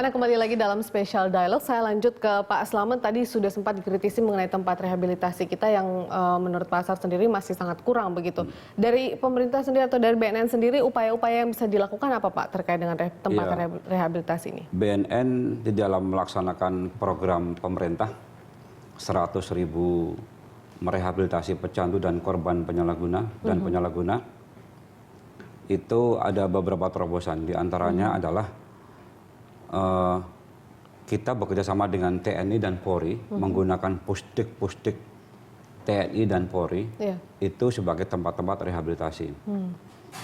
Anda kembali lagi dalam Special Dialog. Saya lanjut ke Pak Slamet. Tadi sudah sempat dikritisi mengenai tempat rehabilitasi kita yang menurut Pak Asar sendiri masih sangat kurang begitu. Dari pemerintah sendiri atau dari BNN sendiri, upaya-upaya yang bisa dilakukan apa Pak terkait dengan tempat rehabilitasi ini? BNN di dalam melaksanakan program pemerintah 100.000 merehabilitasi pecandu dan korban penyalahguna dan penyalahguna, itu ada beberapa terobosan. Di antaranya adalah kita bekerjasama dengan TNI dan Polri menggunakan pusdik TNI dan Polri itu sebagai tempat-tempat rehabilitasi.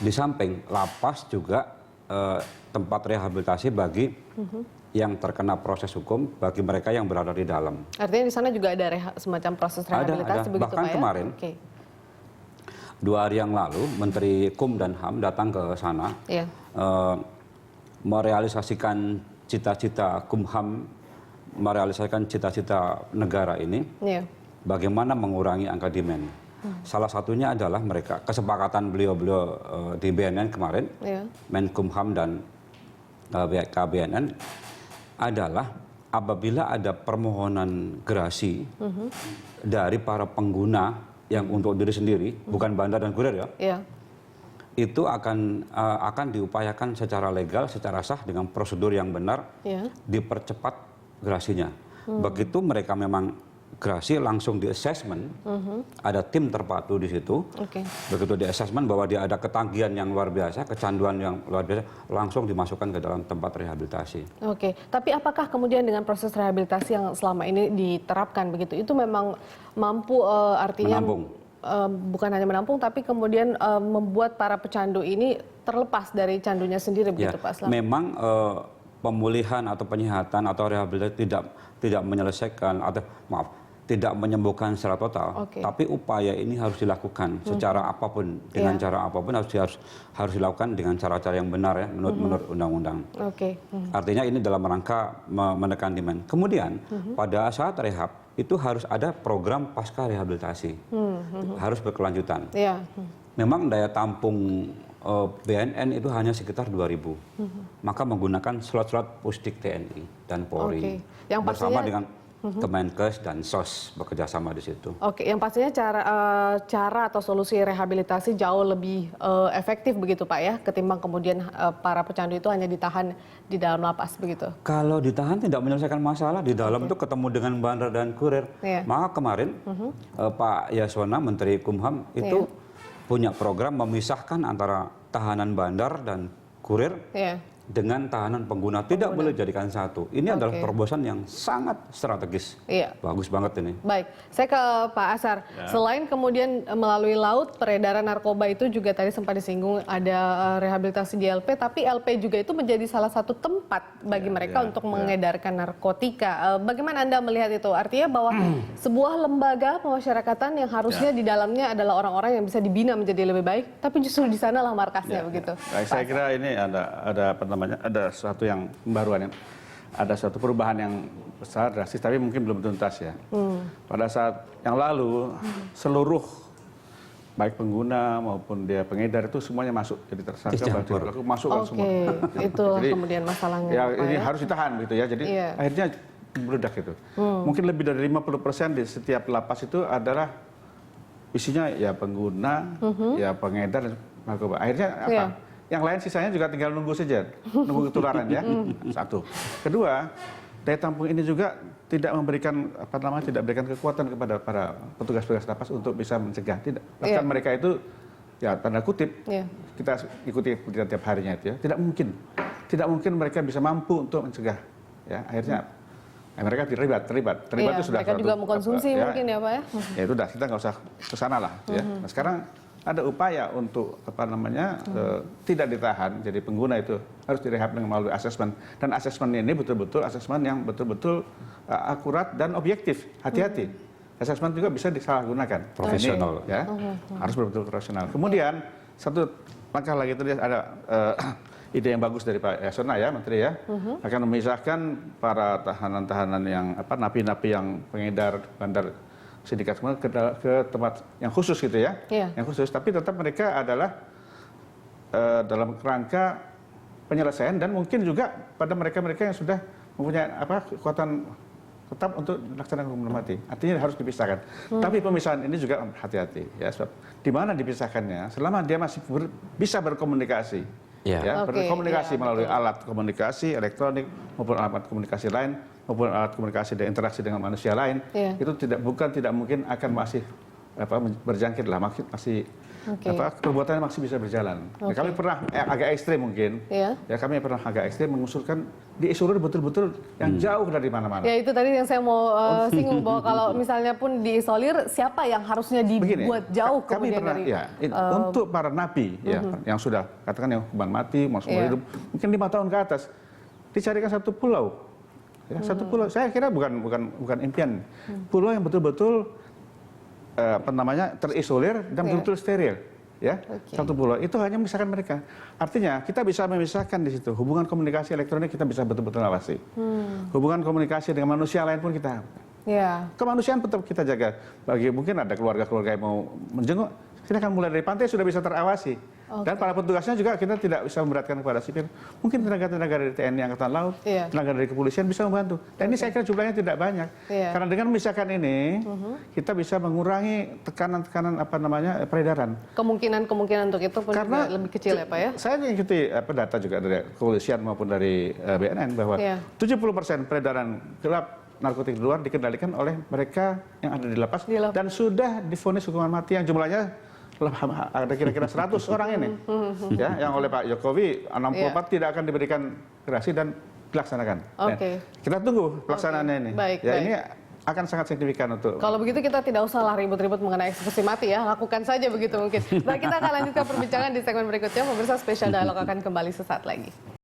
Di samping lapas juga tempat rehabilitasi bagi yang terkena proses hukum, bagi mereka yang berada di dalam. Artinya di sana juga ada semacam proses rehabilitasi begitu bahkan Pak ya? Kemarin 2 hari yang lalu Menteri Kum dan HAM datang ke sana merealisasikan cita-cita Kumham, merealisasikan cita-cita negara ini, bagaimana mengurangi angka demand. Salah satunya adalah mereka, kesepakatan beliau-beliau di BNN kemarin, Menkumham dan KBNN, adalah apabila ada permohonan gerasi dari para pengguna yang untuk diri sendiri, bukan bandar dan kurir ya, itu akan diupayakan secara legal, secara sah dengan prosedur yang benar, dipercepat gerasinya. Begitu mereka memang gerasi, langsung di assessment, ada tim terpadu di situ. Begitu di assessment bahwa dia ada ketanggihan yang luar biasa, kecanduan yang luar biasa, langsung dimasukkan ke dalam tempat rehabilitasi. Tapi apakah kemudian dengan proses rehabilitasi yang selama ini diterapkan begitu, itu memang mampu artinya menampung? Bukan hanya menampung, tapi kemudian membuat para pecandu ini terlepas dari candunya sendiri, begitu Pak Slamet? Memang pemulihan atau penyihatan atau rehabilitasi tidak menyelesaikan atau tidak menyembuhkan secara total, tapi upaya ini harus dilakukan secara apapun, dengan cara apapun harus dilakukan dengan cara-cara yang benar ya, menurut undang-undang. Artinya ini dalam rangka menekan demand. Kemudian pada saat rehab itu harus ada program pasca rehabilitasi, harus berkelanjutan. Memang daya tampung BNN itu hanya sekitar 2.000, maka menggunakan slot-slot pusdik TNI dan Polri, yang bersama dengan Kemenkes dan SOS bekerja sama di situ. Yang pastinya cara atau solusi rehabilitasi jauh lebih efektif begitu Pak ya, ketimbang kemudian para pecandu itu hanya ditahan di dalam lapas begitu. Kalau ditahan tidak menyelesaikan masalah, di dalam itu ketemu dengan bandar dan kurir. Maka kemarin Pak Yasona, Menteri Kumham itu punya program memisahkan antara tahanan bandar dan kurir dengan tahanan pengguna, tidak boleh jadikan satu. Ini adalah terobosan yang sangat strategis. Bagus banget ini. Baik, saya ke Pak Asar. Selain kemudian melalui laut, peredaran narkoba itu juga tadi sempat disinggung ada rehabilitasi di LP, tapi LP juga itu menjadi salah satu tempat bagi mereka untuk mengedarkan narkotika. Bagaimana Anda melihat itu? Artinya bahwa sebuah lembaga pemasyarakatan yang harusnya di dalamnya adalah orang-orang yang bisa dibina menjadi lebih baik, tapi justru di sanalah markasnya begitu. Saya kira ini ada sesuatu yang pembaruan, ada suatu perubahan yang besar drastis, tapi mungkin belum tuntas ya. Pada saat yang lalu seluruh baik pengguna maupun dia pengedar itu semuanya masuk jadi tersangka, masukkan semua. Itu jadi, kemudian masalahnya. Ini harus ditahan gitu ya. Jadi akhirnya berudak itu. Mungkin lebih dari 50% di setiap lapas itu adalah isinya ya pengguna, ya pengedar narkoba. Akhirnya apa? Yang lain sisanya juga tinggal nunggu saja, nunggu ketularan ya. Satu. Kedua, daya tampung ini juga tidak memberikan tidak berikan kekuatan kepada para petugas-petugas lapas untuk bisa mencegah. Tidak. Bahkan mereka itu ya tanda kutip kita ikuti berita tiap harinya itu ya. Tidak mungkin mereka bisa mampu untuk mencegah. Ya, akhirnya mereka terlibat itu sudah. Mereka juga mengkonsumsi mungkin ya Pak ya. Ya itu udah, kita nggak usah ke sana lah ya. Nah, sekarang ada upaya untuk tidak ditahan, jadi pengguna itu harus direhab dengan melalui asesmen, dan asesmen ini betul-betul asesmen yang betul-betul akurat dan objektif. Hati-hati, asesmen juga bisa disalahgunakan. Profesional, ya, harus betul-betul profesional. Kemudian satu langkah lagi tadi ada ide yang bagus dari Pak Yasona ya, Menteri ya, akan memisahkan para tahanan-tahanan yang napi-napi yang pengedar bandar sindikat semua ke tempat yang khusus gitu ya, yang khusus, tapi tetap mereka adalah dalam kerangka penyelesaian dan mungkin juga pada mereka-mereka yang sudah mempunyai kekuatan tetap untuk melaksanakan hukuman mati. Artinya harus dipisahkan. Tapi pemisahan ini juga hati-hati ya, sebab di mana dipisahkannya selama dia masih bisa berkomunikasi. Ya, berkomunikasi melalui alat komunikasi elektronik maupun alat komunikasi lain maupun alat komunikasi dan interaksi dengan manusia lain, itu tidak mungkin akan masih berjangkit lah, masih perbuatannya masih bisa berjalan. Nah, kami pernah agak ekstrim mungkin, ya kami pernah agak ekstrim mengusulkan diisolir betul-betul yang jauh dari mana-mana. Ya itu tadi yang saya mau singgung, bahwa kalau misalnya pun diisolir, siapa yang harusnya dibuat jauh kami kemudian pernah, dari... untuk para nabi, ya, yang sudah katakan yang hukuman mati, masuk hidup, mungkin 5 tahun ke atas, dicarikan satu pulau, ya, satu pulau. Saya kira bukan impian, pulau yang betul-betul terisolir dan betul-betul steril, ya. Satu pulau itu hanya memisahkan mereka. Artinya kita bisa memisahkan di situ hubungan komunikasi elektronik, kita bisa betul-betul awasi. Hubungan komunikasi dengan manusia lain pun kita kemanusiaan tetap kita jaga. Bagi mungkin ada keluarga-keluarga yang mau menjenguk, kita akan mulai dari pantai sudah bisa terawasi. Dan para petugasnya juga kita tidak bisa memberatkan kepada sipil. Mungkin tenaga-tenaga dari TNI Angkatan Laut, tenaga dari kepolisian bisa membantu. Dan ini saya kira jumlahnya tidak banyak. Karena dengan memisahkan ini, kita bisa mengurangi tekanan-tekanan peredaran. Kemungkinan untuk itu pun juga lebih kecil ya Pak ya? Saya mengikuti data juga dari kepolisian maupun dari BNN bahwa 70% peredaran gelap narkotik di luar dikendalikan oleh mereka yang ada di lapas dan sudah divonis hukuman mati yang jumlahnya ada kira-kira 100 orang ini, ya, yang oleh Pak Jokowi 64 tidak akan diberikan gerasi dan dilaksanakan. Kita tunggu pelaksanaannya ini. Ini akan sangat signifikan untuk. Kalau begitu kita tidak usah lah ribut-ribut mengenai eksekusi mati ya, lakukan saja begitu mungkin. Baik, kita akan lanjutkan perbincangan di segmen berikutnya. Pemirsa, Spesial Dialog akan kembali sesaat lagi.